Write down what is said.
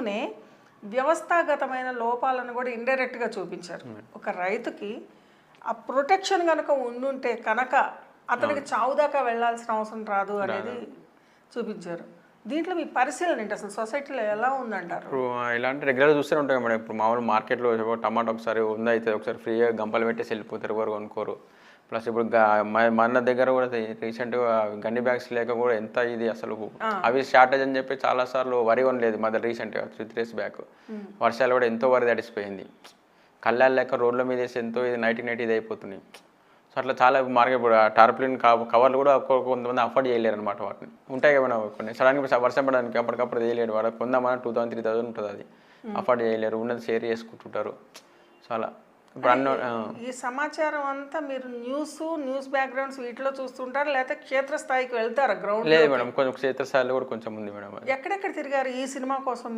చెప్తూనే వ్యవస్థాగతమైన లోపాలను కూడా ఇండైరెక్ట్గా చూపించారు. ఒక రైతుకి ఆ ప్రొటెక్షన్ కనుక ఉండుంటే కనుక అతనికి చావు దాకా వెళ్ళాల్సిన అవసరం రాదు అనేది చూపించారు. దీంట్లో మీ పరిశీలన ఏంటి, అసలు సొసైటీలో ఎలా ఉందంటారు? ఇప్పుడు ఇలాంటి రెగ్యులర్ చూస్తూనే ఉంటాయి మేడం. ఇప్పుడు మామూలు మార్కెట్లో టమాటా ఒకసారి ఉందా అయితే ఒకసారి ఫ్రీగా గంపలు పెట్టేసి వెళ్ళిపోతారు, ఎవరు కొనుక్కోరు. ప్లస్ ఇప్పుడు మన దగ్గర కూడా రీసెంట్గా గన్ని బ్యాగ్స్ లేక కూడా ఎంత ఇది అసలు అవి షార్టేజ్ అని చెప్పి చాలాసార్లు వరి కొనలేదు మధ్య రీసెంట్గా 3 days బ్యాక్. వర్షాలు కూడా ఎంతో వరి తడిసిపోయింది. కళ్ళాలు లేక రోడ్ల మీద వేసి ఎంతో ఇది నైట్ ఇది అయిపోతున్నాయి. సో అట్లా చాలా మార్కెట్ ఇప్పుడు టార్పాలిన్ కవర్లు కూడా కొంతమంది అఫోర్డ్ చేయలేరు అనమాట. వాటిని ఉంటాయి కదా కొన్ని సడన్గా వర్షం పడడానికి అప్పటికప్పుడు చేయలేడు. వాడు కొందామని 2000 3000 ఉంటుంది, అది అఫోర్డ్ చేయలేరు, ఉన్నది షేర్ చేసుకుంటుంటారు. సో అలా ఇప్పుడు ఈ సమాచారం అంతా మీరు న్యూస్ బ్యాక్గ్రౌండ్స్ వీటిలో చూస్తుంటారు, లేకపోతే క్షేత్రస్థాయికి వెళ్తారా? గ్రౌండ్ లేదు మేడం, కొంచెం క్షేత్రస్థాయిలో కూడా కొంచెం ఉంది మేడం. ఎక్కడెక్కడ తిరిగారు ఈ సినిమా కోసం?